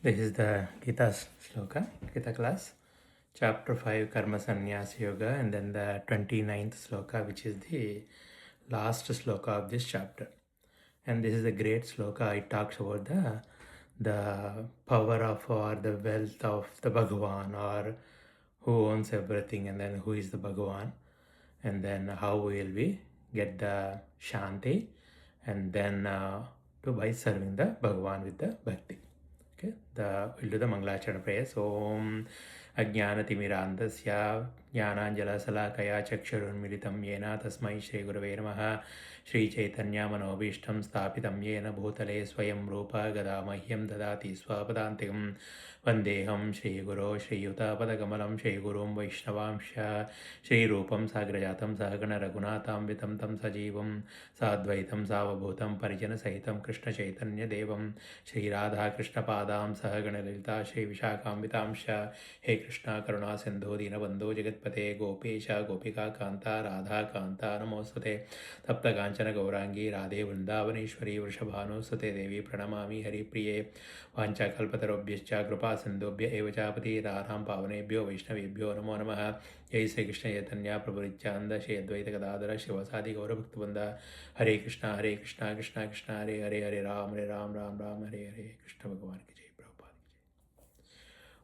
This is the Gita Sloka, Gita class, chapter 5, Karma Sannyas Yoga, and then the 29th Sloka, which is the last Sloka of this chapter. And this is a great Sloka. It talks about the power of or the wealth of the Bhagavan, or who owns everything, and then who is the Bhagavan, and then how will we get the Shanti, and then to by serving the Bhagavan with the Bhakti. Okay, we'll do the Mangalacharana prayers. Om Ajnanatimirandasya Jnananjalasalakaya Chakshurunmilitam Yena Tasmai Shri Gurave Namaha Shri Chaitanya Manobishtam Sthapitam Yena Bhutale Swayam Rupa Gadamahyam Dadati Swapadantikam Vandeham Shri Guru Shri Yuta Padakamalam Shri Gurum Vaishnavamsha Shri Rupam Sagrajatam Sahagana Raghunatam Vitam Tam Sajivam Sadvaitam Savabhutam Parijana Sahitam Krishna Chaitanya Devam Shri Radha Krishna Padam Sahagana Lilita Shri Vishakambhitamsha He Krishna Karuna Sindhu Dinabandhu Jagatpate Gopesha Gopika Kanta Radha Kanta Namostate Tapta Kanchana Gaurangi Radhe Vrindavaneshwari Vrishabhanu Sate Devi Pranamami Hari Priye Vancha Kalpatarobhyascha Kripa Sindhubhya Eva Chapati Radham Pavanebhyo Vaishnavebhyo Namo Namaha Jai Sri Krishna Chaitanya Prabhu Nityananda Shri Advaita Gadadhara Shivasadi Gaura Bhaktabandha Hare Krishna Krishna Krishna Hare Hare Hare Ram Ram Ram Hare Hare Krishna Bhagavan ki Jai Prabhupada ki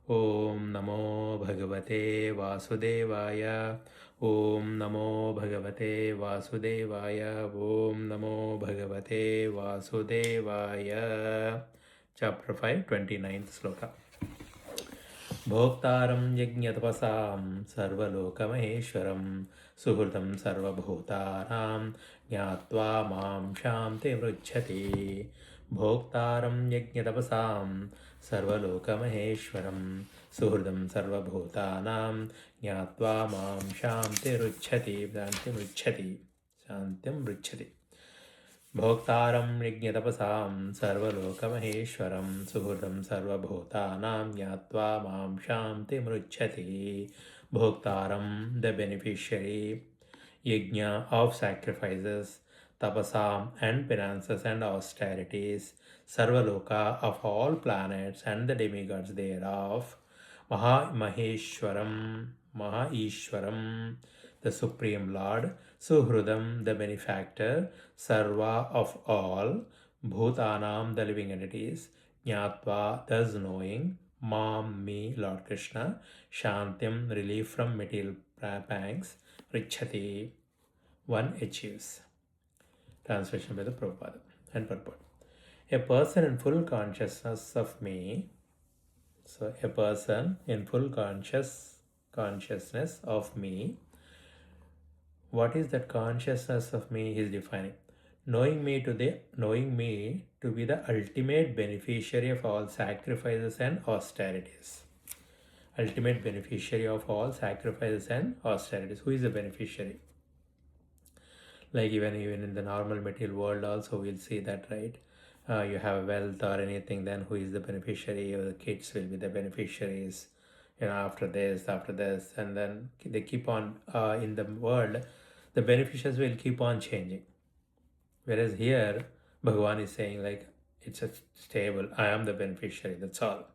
Jai Om Namo Bhagavate Vasudevaya Om Namo Bhagavate Vasudevaya Om Namo Bhagavate Vasudevaya Chapter 5, 29th Sloka भोक्तारं यज्ञतपसां सर्वलोकमहेश्वरं सुहृदं सर्वभूतानां ज्ञात्वा मां शान्ति मृच्छति भोक्तारं यज्ञतपसां सर्वलोकमहेश्वरं सुहृदं सर्वभूतानां ज्ञात्वा मां शान्तिरुच्छति शान्तिं मृच्छति भोक्तारं यज्ञतपसां सर्वलोकमहेश्वरं सुहृदं सर्वभूतानां ज्ञात्वा मां शान्तिमृच्छति भोक्तारं the beneficiary yajna of sacrifices tapasam and penances and austerities sarvaloka of all planets and the demigods thereof Mahaishwaram, the Supreme Lord, Suhrudam, the Benefactor, Sarva of all, Bhutanam, the living entities, Jnatva, thus knowing, Mam, me, Lord Krishna, Shantim, relief from material pangs, Richati, one achieves. Translation by the Prabhupada and purport. A person in full consciousness of me, so a person in full consciousness of me. What is that consciousness of me? He is defining. Knowing me to be the ultimate beneficiary of all sacrifices and austerities. Ultimate beneficiary of all sacrifices and austerities. Who is the beneficiary? Like even in the normal material world also we'll see that, right? You have wealth or anything, then who is the beneficiary? Or the kids will be the beneficiaries, after this, and then they keep on in the world, the beneficiaries will keep on changing. Whereas here Bhagavan is saying like it's a stable, I am the beneficiary, that's all,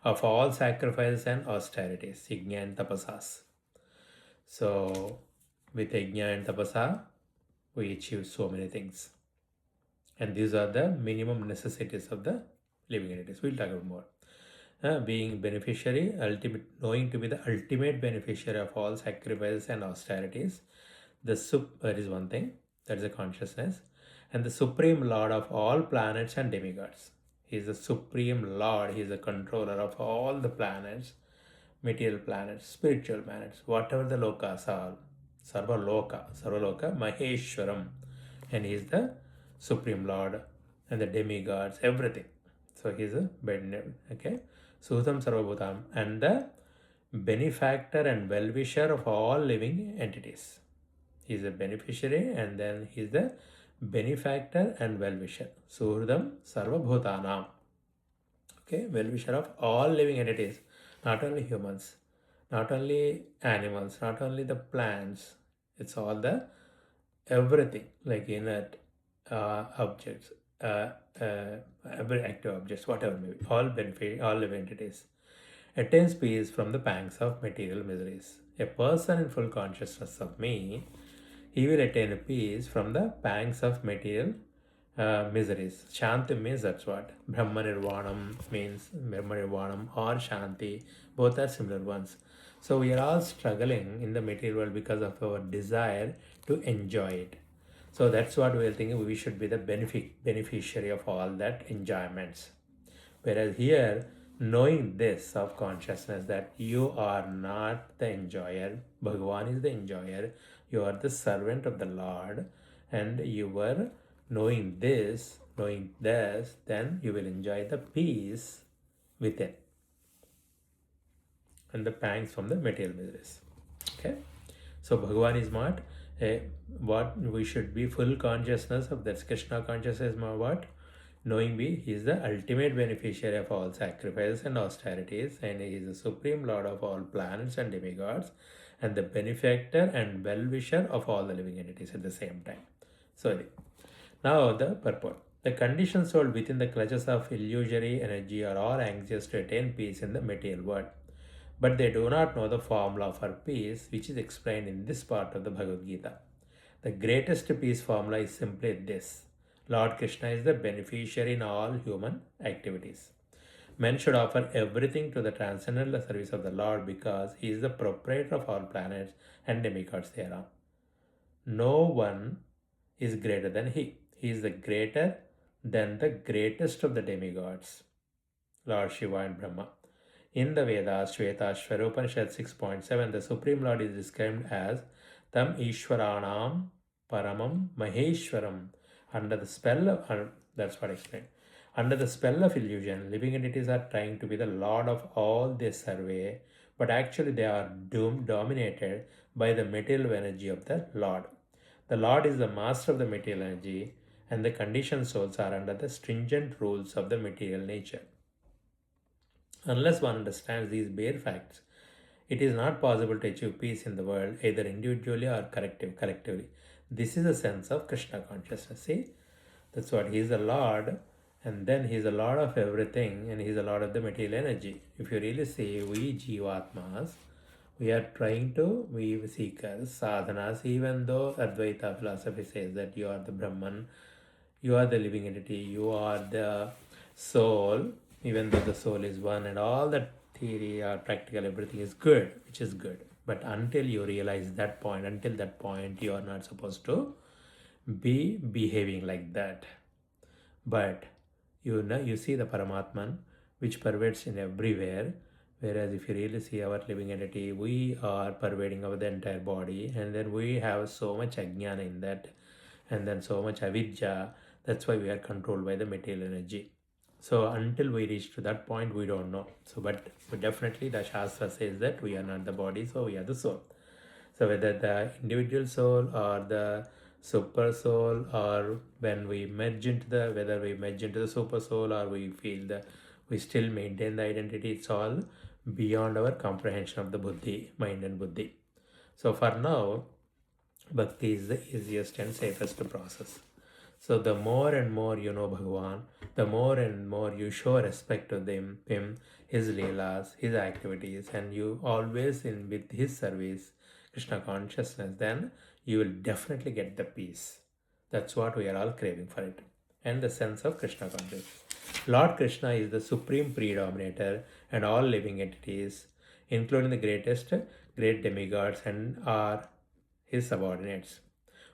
of all sacrifices and austerities, yajna and tapasas. So with yajna and tapasa we achieve so many things. And these are the minimum necessities of the living entities. We'll talk about more. Being beneficiary, knowing to be the ultimate beneficiary of all sacrifices and austerities. That is one thing. That is a consciousness. And the Supreme Lord of all planets and demigods. He is the Supreme Lord. He is the controller of all the planets, material planets, spiritual planets, whatever the lokas are. Sarvaloka, Maheshwaram. And he is the Supreme Lord and the demigods, everything. So he is a okay. Suhtam Sarvabhutam, and the benefactor and well-wisher of all living entities. He is a beneficiary and then he is the benefactor and well-wisher. Suhridam Sarvabhutanam. Okay, well-wisher of all living entities, not only humans, not only animals, not only the plants, it's all the everything, like inert objects, every active objects, whatever may be, all benefit, all living entities, attains peace from the pangs of material miseries. A person in full consciousness of me, he will attain a peace from the pangs of material miseries. Shanti means that's what. Brahma Nirvanam means Brahma Nirvanam or Shanti. Both are similar ones. So we are all struggling in the material world because of our desire to enjoy it. So that's what we are thinking. We should be the beneficiary of all that enjoyments. Whereas here, knowing this of consciousness that you are not the enjoyer, Bhagavan is the enjoyer, you are the servant of the Lord, and you were knowing this, then you will enjoy the peace within and the pangs from the material miseries. Okay, so Bhagavan is what we should be full consciousness of. That's Krishna consciousness. What? Knowing he is the ultimate beneficiary of all sacrifices and austerities, and he is the supreme lord of all planets and demigods, and the benefactor and well-wisher of all the living entities at the same time. So now the purport. The conditioned soul within the clutches of illusory energy are all anxious to attain peace in the material world. But they do not know the formula for peace, which is explained in this part of the Bhagavad Gita. The greatest peace formula is simply this: Lord Krishna is the beneficiary in all human activities. Men should offer everything to the transcendental service of the Lord because he is the proprietor of all planets and demigods thereon. No one is greater than he. He is the greater than the greatest of the demigods, Lord Shiva and Brahma. In the Vedas, Shvetashvara Upanishad 6.7, the Supreme Lord is described as Tam Ishwaranam Paramam Maheshwaram. Under the spell of, that's what I explained. Under the spell of illusion, living entities are trying to be the Lord of all they survey, but actually they are dominated by the material energy of the Lord. The Lord is the master of the material energy, and the conditioned souls are under the stringent rules of the material nature. Unless one understands these bare facts, it is not possible to achieve peace in the world, either individually or collectively. This is the sense of Krishna consciousness. See, that's what he is the Lord, and then he is the Lord of everything, and he is the Lord of the material energy. If you really see, we Jivatmas, we are trying to be seekers, sadhanas, even though Advaita philosophy says that you are the Brahman, you are the living entity, you are the soul, even though the soul is one, and all that theory or practical everything is good, which is good. But until you realize that point, until that point, you are not supposed to be behaving like that. But you see the Paramatman, which pervades in everywhere. Whereas if you really see our living entity, we are pervading over the entire body, and then we have so much ajnana in that, and then so much avidya. That's why we are controlled by the material energy. So until we reach to that point, we don't know. So, but definitely the Shastra says that we are not the body, so we are the soul. So whether the individual soul or the super soul, or when we merge into whether we merge into the super soul or we feel that we still maintain the identity, it's all beyond our comprehension of the buddhi, mind and buddhi. So for now, bhakti is the easiest and safest process. So the more and more you know Bhagavan, the more and more you show respect to him, his leelas, his activities, and you always in with his service, Krishna consciousness, then you will definitely get the peace. That's what we are all craving for it. And the sense of Krishna consciousness. Lord Krishna is the supreme predominator, and all living entities, including the great demigods, and are his subordinates.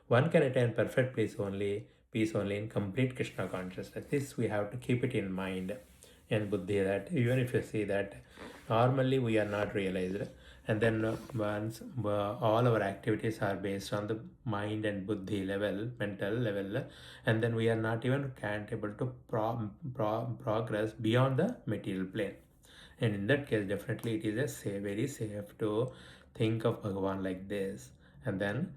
One can attain perfect peace only in complete Krishna consciousness. This we have to keep it in mind and buddhi, that even if you see that normally we are not realized, and then once all our activities are based on the mind and buddhi level, mental level, and then we are not even can't able to progress beyond the material plane. And in that case, definitely it is very safe to think of Bhagavan like this, and then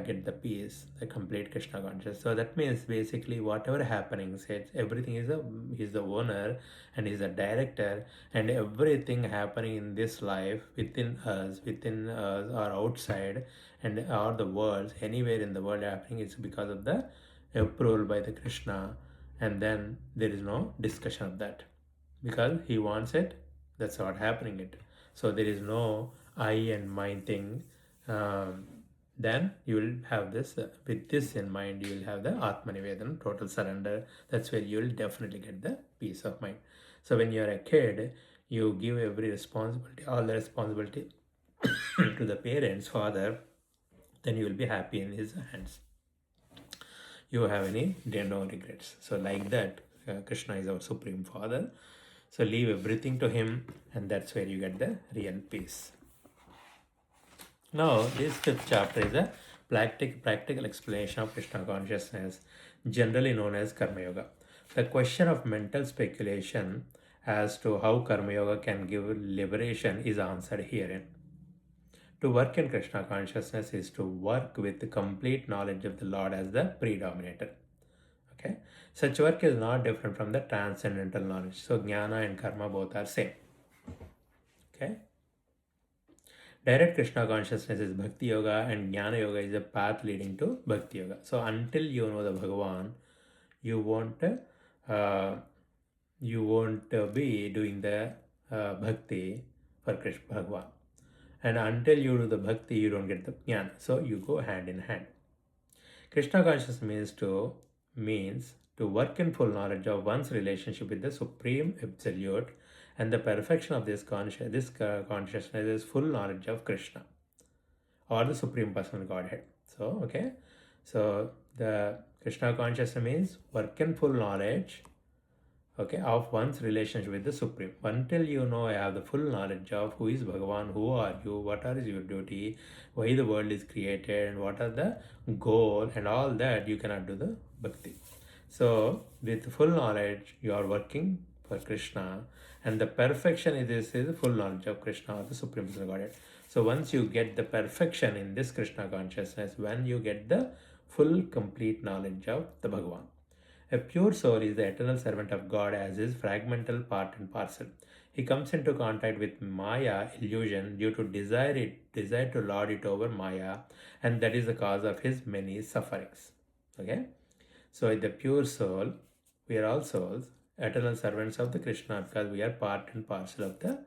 get the peace, the complete Krishna consciousness. So that means basically whatever happening, everything he's the owner and he's the director, and everything happening in this life within us or outside, and or the world, anywhere in the world happening, is because of the approval by the Krishna, and then there is no discussion of that because he wants it. That's what happening it. So there is no I and mine thing. um, then you will have this, with this in mind, you will have the Atma Nivedana, total surrender. That's where you will definitely get the peace of mind. So when you are a kid, you give every responsibility, all the responsibility to the parents, father, then you will be happy in his hands. You have any no regrets. So like that, Krishna is our supreme father. So leave everything to him, and that's where you get the real peace. Now, this fifth chapter is a practical explanation of Krishna consciousness, generally known as Karma Yoga. The question of mental speculation as to how Karma Yoga can give liberation is answered herein. To work in Krishna consciousness is to work with the complete knowledge of the Lord as the predominator. Okay, such work is not different from the transcendental knowledge. So jnana and karma both are same. Okay, direct Krishna consciousness is Bhakti Yoga, and Jnana Yoga is a path leading to Bhakti Yoga. So until you know the Bhagavan, you won't be doing the Bhakti for Krishna Bhagavan. And until you do the Bhakti, you don't get the Jnana. So you go hand in hand. Krishna consciousness means to work in full knowledge of one's relationship with the Supreme Absolute, and the perfection of this consciousness is full knowledge of Krishna or the Supreme Personal Godhead. So, okay, so the Krishna consciousness means work in full knowledge, okay, of one's relationship with the Supreme. Until you know, I have the full knowledge of who is Bhagavan, who are you, what is your duty, why the world is created, and what are the goal, and all that, you cannot do the bhakti. So with full knowledge, you are working for Krishna, and the perfection is full knowledge of Krishna or the Supreme Personal Godhead. So once you get the perfection in this Krishna consciousness, when you get the full complete knowledge of the Bhagavan. A pure soul is the eternal servant of God as his fragmental part and parcel. He comes into contact with Maya, illusion, due to desire to lord it over Maya, and that is the cause of his many sufferings. Okay? So in the pure soul, we are all souls, eternal servants of the Krishna, because we are part and parcel of the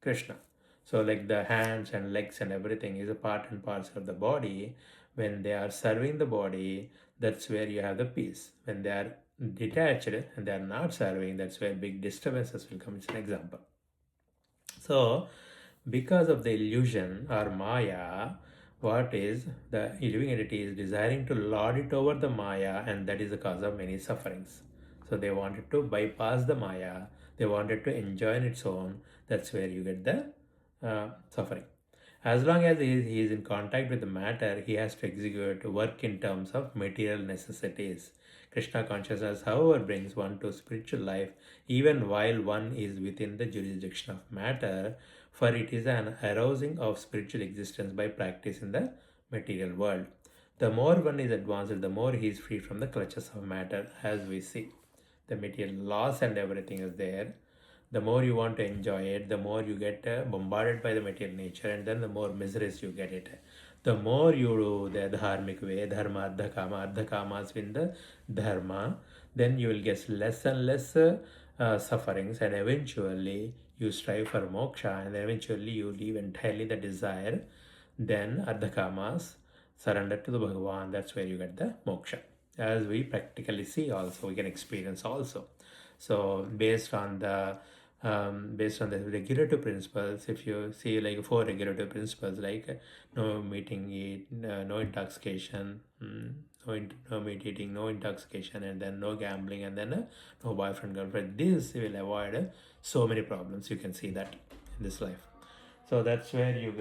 Krishna. So like the hands and legs and everything is a part and parcel of the body. When they are serving the body, that's where you have the peace. When they are detached and they are not serving, that's where big disturbances will come. It's an example. So because of the illusion or Maya, what is the living entity is desiring to lord it over the Maya, and that is the cause of many sufferings. So they wanted to bypass the Maya, they wanted to enjoy on its own. That's where you get the suffering. As long as he is in contact with the matter, he has to execute work in terms of material necessities. Krishna consciousness, however, brings one to spiritual life even while one is within the jurisdiction of matter, for it is an arousing of spiritual existence by practice in the material world. The more one is advanced, the more he is free from the clutches of matter, as we see. The material loss and everything is there. The more you want to enjoy it, the more you get bombarded by the material nature, and then the more miseries you get it. The more you do the dharmic way, dharma, ardha kamas win the dharma, then you will get less and less sufferings, and eventually you strive for moksha, and eventually you leave entirely the desire. Then ardha kamas surrender to the Bhagavan. That's where you get the moksha. As we practically see, also we can experience also. So based on the regulative principles, if you see like 4 regulative principles, like no meeting, eat, no intoxication, no meat eating, no intoxication, and then no gambling, and then no boyfriend girlfriend, this will avoid so many problems. You can see that in this life. So that's where you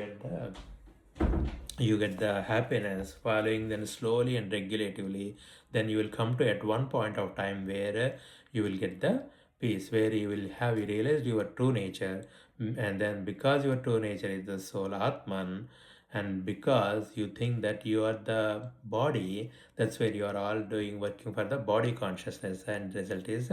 get the happiness. Following then slowly and regulatively, then you will come to at one point of time where you will get the peace, where you will have realized your true nature. And then because your true nature is the soul Atman, and because you think that you are the body, that's where you are all doing working for the body consciousness, and result is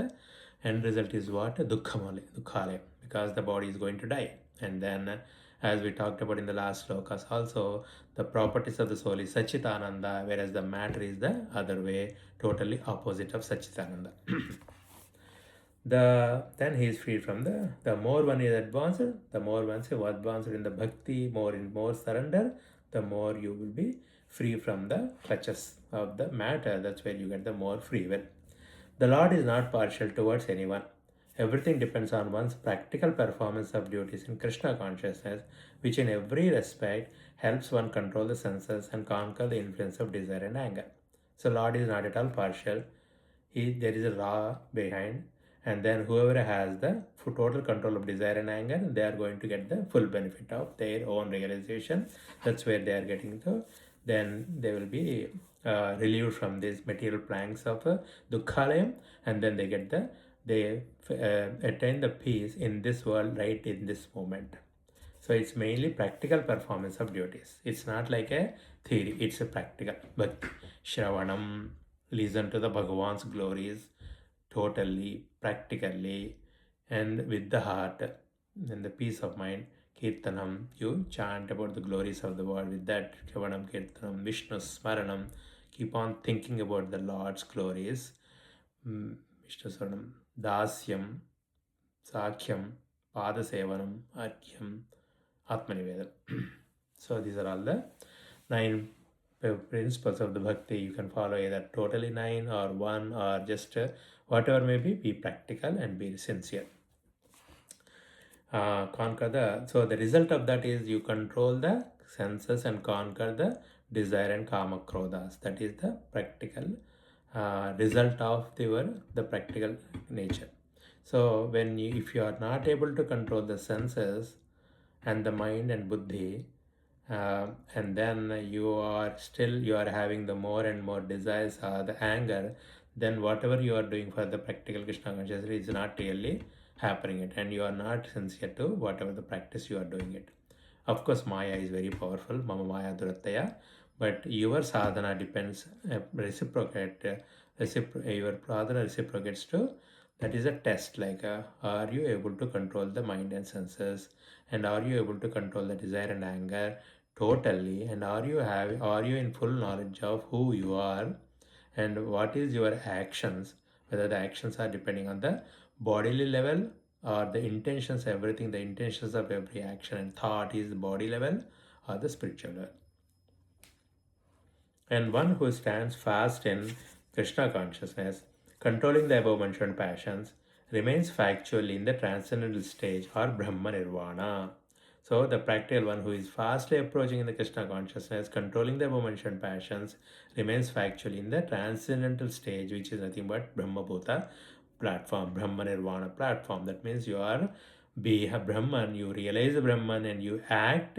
what? Dukkhale, because the body is going to die. And then as we talked about in the last slokas also, the properties of the soul is Sachitananda, whereas the matter is the other way, totally opposite of Sachitananda. Then he is free from the more one is advanced, the more one is advanced in the bhakti, more surrender, the more you will be free from the clutches of the matter. That's where you get the more free will. The Lord is not partial towards anyone. Everything depends on one's practical performance of duties in Krishna consciousness, which in every respect helps one control the senses and conquer the influence of desire and anger. So Lord is not at all partial. There is a law behind, and then whoever has the total control of desire and anger, they are going to get the full benefit of their own realization. That's where they are getting to. Then they will be relieved from these material planks of dukkhalayam, and then they attain the peace in this world right in this moment. So it's mainly practical performance of duties. It's not like a theory, it's a practical. But Shravanam, listen to the Bhagavan's glories totally, practically, and with the heart and the peace of mind. Kirtanam, you chant about the glories of the world with that. Shravanam, Kirtanam, Vishnu Smaranam, keep on thinking about the Lord's glories. Vishnu Smaranam, Dasyam, Sakhyam, Padasevanam, Arkyam, Atmanivedam. So these are all the 9 principles of the bhakti. You can follow either totally 9 or 1 or just whatever may be practical and be sincere. So the result of that is you control the senses and conquer the desire and kama krodhas. That is the practical result of the practical nature. So if you are not able to control the senses and the mind and buddhi, and then you are having the more and more desires, the anger, then whatever you are doing for the practical Krishna consciousness is not really happening it, and you are not sincere to whatever the practice you are doing it. Of course, Maya is very powerful, Mama Maya Durataya, but your sadhana depends, your sadhana reciprocates to, that is a test, like are you able to control the mind and senses, and are you able to control the desire and anger totally, and are you in full knowledge of who you are and what is your actions, whether the actions are depending on the bodily level or the intentions, everything, the intentions of every action and thought is the body level or the spiritual level. And one who stands fast in Krishna consciousness, controlling the above mentioned passions, remains factually in the transcendental stage or Brahma Nirvana. So the practical one who is fastly approaching in the Krishna consciousness, controlling the above mentioned passions, remains factually in the transcendental stage, which is nothing but Brahma Bhuta platform, Brahma Nirvana platform. That means you are be a Brahman, you realize the Brahman and you act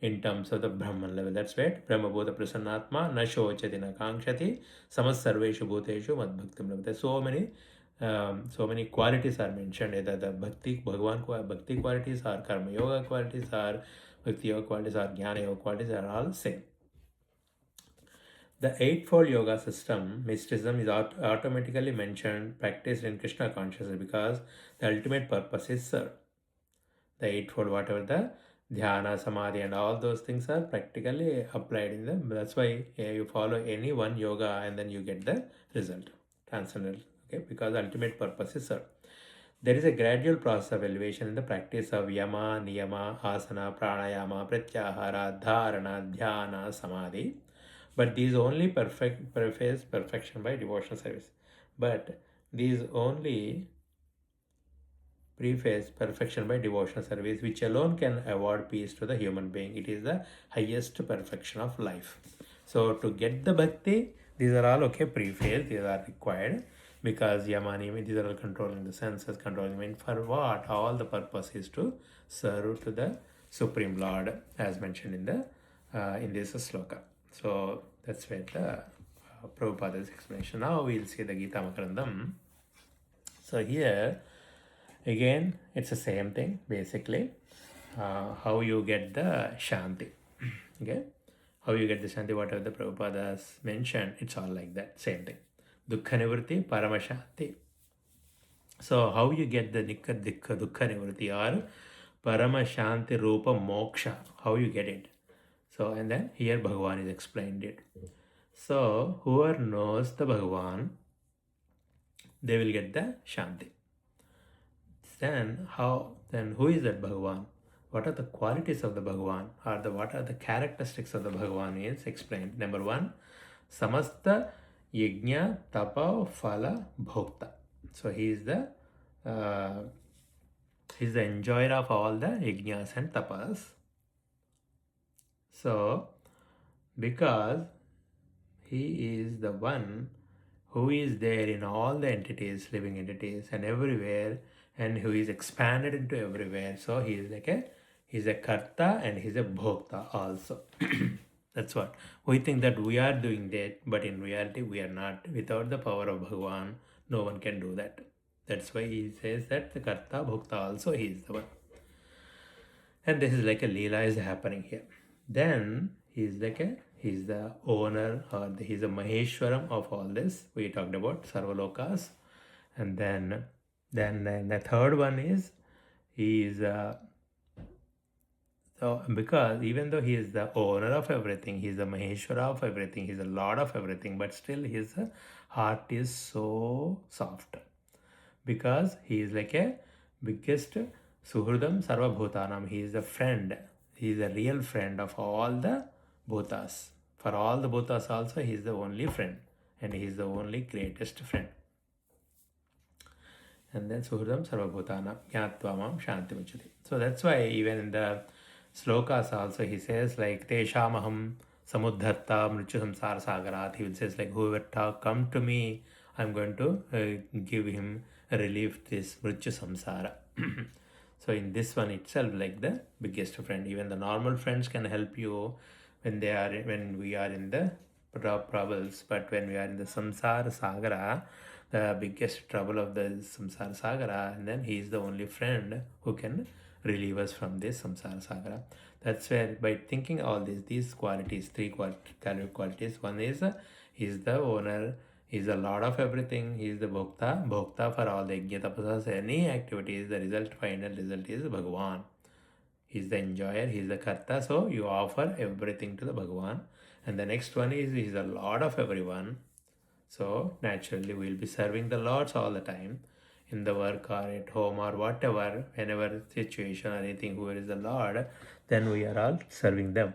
in terms of the Brahman level. That's right. Brahma Bhuta Prasannatma, na shochati na kankshati, samas sarveshu bhuteshu madbhaktim labhate. So many qualities are mentioned, either the bhakti qualities or karma yoga qualities or bhakti yoga qualities or jnana yoga qualities are all same. The Eightfold Yoga system, mysticism, is automatically mentioned, practiced in Krishna consciousness because the ultimate purpose is served. The Eightfold, whatever the dhyana, samadhi, and all those things are practically applied in them. That's why you follow any one yoga and then you get the result, transcendental. Okay, because the ultimate purpose is served. There is a gradual process of elevation in the practice of yama, niyama, asana, pranayama, pratyahara, dharana, dhyana, samadhi. But these only preface perfection by devotional service. But these only preface perfection by devotional service, which alone can award peace to the human being. It is the highest perfection of life. So to get the bhakti, these are all okay preface, these are required, because yamani, these are all controlling the senses, controlling the mind. For what? All the purpose is to serve to the Supreme Lord, as mentioned in this sloka. So that's where the Prabhupada's explanation. Now we'll see the Gita Makarandam. So here again it's the same thing basically. How you get the Shanti. Okay? How you get the Shanti, whatever the Prabhupada has mentioned, it's all like that, same thing. Dukkha Nivritti, Paramashanti. So how you get the Dukkha Nivritti or Parama Shanti Rupa Moksha, how you get it. So, and then here Bhagavan is explained it. So, whoever knows the Bhagavan, they will get the Shanti. Then who is that Bhagavan? What are the qualities of the Bhagavan? What are the characteristics of the Bhagavan is explained. Number one, Samasta Yajna Tapa Phala Bhokta. So he is the enjoyer of all the yajnas and tapas. So because he is the one who is there in all the entities, living entities and everywhere, and who is expanded into everywhere. So he is he's a karta and he's a bhokta also. That's what we think that we are doing that, but in reality we are not. Without the power of Bhagavan, no one can do that. That's why he says that the karta bhokta also he is the one. And this is like a leela is happening here. Then he's the owner, or he's a Maheshwaram of all this. We talked about Sarvalokas. And then the third one is he is so because even though he is the owner of everything, he is the Maheshwara of everything, he is the Lord of everything, but still his heart is so soft. Because he is like a biggest Suhridam Sarva Bhutanam. He is a friend. He is a real friend of all the Bhutas. For all the Bhutas also, he is the only friend. And he is the only greatest friend. And then Suhridam Sarva Bhutanam Jnatvamam Shanti Muchati. So that's why even in the slokas also he says like Teshamaham Samudharta Mrityu Samsara Sagarat. He will says like whoever come to me, I'm going to give him relief this Mrityu Samsara. So in this one itself, like the biggest friend, even the normal friends can help you when we are in the troubles, but when we are in the Samsara Sagara, the biggest trouble of the Samsara Sagara, and then he is the only friend who can relieve us from this Samsara Sagara. That's where by thinking all these qualities, three qualities, one is he is the owner, he is the Lord of everything, he is the Bhokta for all the Yajna Tapasas, any activities, the final result is Bhagavan. He is the enjoyer, he is the Karta, so you offer everything to the Bhagavan. And the next one is he is the Lord of everyone. So naturally we will be serving the Lords all the time in the work or at home or whatever, whenever situation or anything, whoever is the Lord, then we are all serving them.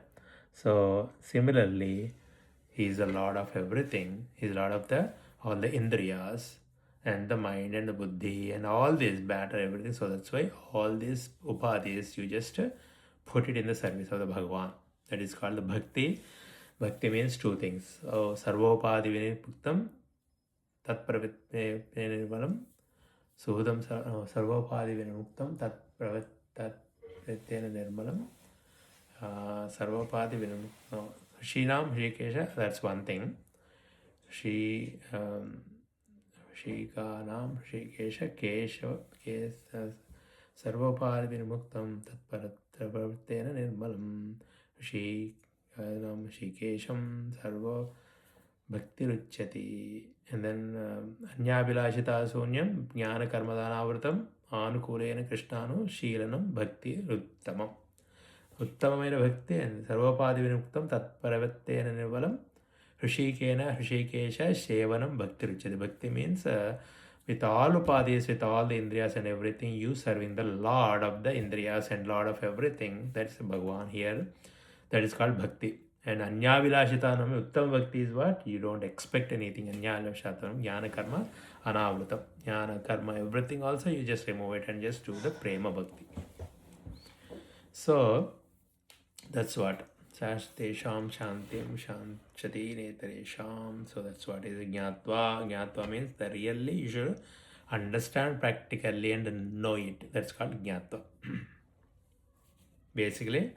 So similarly, he is the Lord of everything. He is Lord of all the Indriyas and the mind and the buddhi and all this matter, everything. So that's why all these upadhis, you just put it in the service of the Bhagavan. That is called the bhakti. Bhakti means two things. Oh, sarvopadi vinipuktam tatpravitne nirmalam suhudam sarvopadi vinimuktam tatpravitne nirmalam sarvopadi vinimuktam. Shinam Hrikesha, that's one thing. Shikanam Hrikesha Kesha Sarvopadi Vinmuktam Tatparatravartena Nirmalam Shikanam Shikesham Sarva Bhakti Ruchati. And then Anyabhilashita Sunyam Jnana Karmadhanavratam Anukulena Krishnanu Shilanam Bhakti Ruttamam. Uttamaina bhakti and sarvapadi vinuktam tatparavatena nirvalam Hrishikena Hrishikesha Shevanam Bhakti Ruchati. Bhakti means with all upadhis, with all the indriyas and everything, you serving the Lord of the indriyas and Lord of everything. That's Bhagavan here. That is called bhakti. And Anyavilashitanam, Uttam bhakti is what? You don't expect anything. Anyavilashitanam, Jnana Karma, Anavrutam. Jnana Karma, everything also, you just remove it and just do the Prema Bhakti. So, that's what Tesham Shantim Shanchati Netaresham. So that's what is Jnatva. Jnatva means that really you should understand practically and know it. That's called Jnatva. Basically,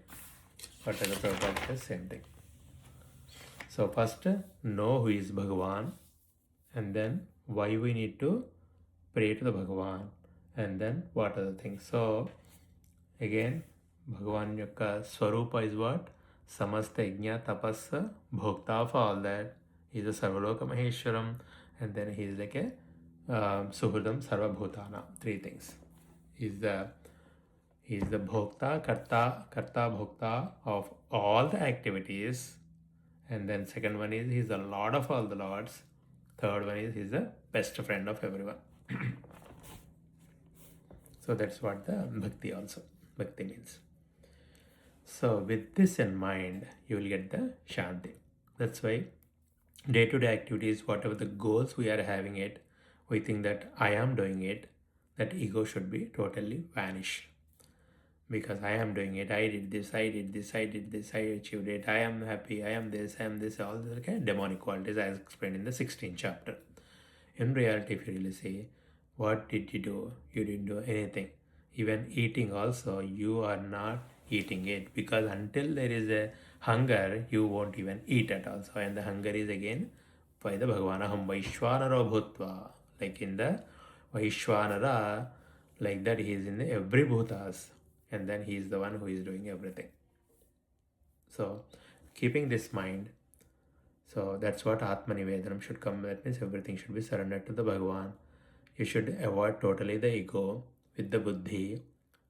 what are the Prabhupada same thing. So first know who is Bhagavan, and then why we need to pray to the Bhagavan, and then what are the things. So again, Bhagavan Yokka Swarupa is what? Samasta Yajna Tapasa Bhokta for all that. He is a Sarvaloka Maheshwaram, and then he is like a Suhridam Sarva Bhutana. Three things. He is the He is the bhokta, karta bhokta of all the activities. And then second one is he is the lord of all the lords. Third one is he is the best friend of everyone. So that's what the bhakti means. So with this in mind, you will get the shanti. That's why day-to-day activities, whatever the goals we are having it, we think that I am doing it, that ego should be totally vanished. Because I am doing it, I did this, I did this, I did this, I achieved it, I am happy, I am this, all these kind of demonic qualities as explained in the 16th chapter. In reality, if you really say, what did you do? You didn't do anything. Even eating also, you are not eating it, because until there is a hunger, you won't even eat at all. So, and the hunger is again by the Bhagavanaham Vaishwanara Bhutva. Like in the Vaishwanara, like that he is in the every bhutas, and then he is the one who is doing everything. So, keeping this mind, so that's what Atma Nivedanam should come. That means everything should be surrendered to the Bhagavan. You should avoid totally the ego with the buddhi,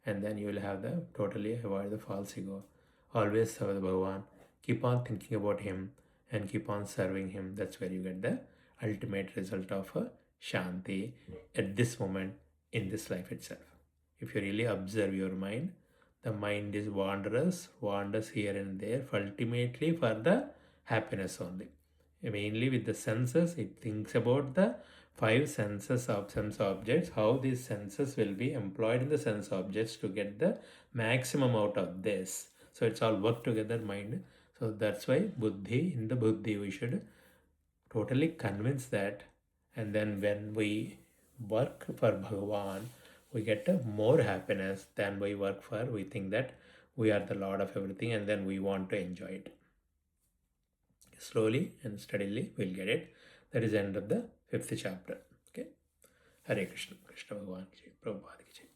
and then you will have the totally avoid the false ego. Always serve the Bhagavan. Keep on thinking about him and keep on serving him. That's where you get the ultimate result of shanti at this moment in this life itself. If you really observe your mind, the mind is wanders here and there, ultimately for the happiness only. Mainly with the senses, it thinks about the five senses of sense objects, how these senses will be employed in the sense objects to get the maximum out of this. So it's all work together mind. So that's why buddhi, in the buddhi we should totally convince that, and then when we work for Bhagavan, we get a more happiness than we work for. We think that we are the Lord of everything, and then we want to enjoy it. Slowly and steadily we'll get it. That is the end of the 5th chapter. Okay. Hare Krishna. Krishna Bhagavan ki jai. Prabhupada ki jai.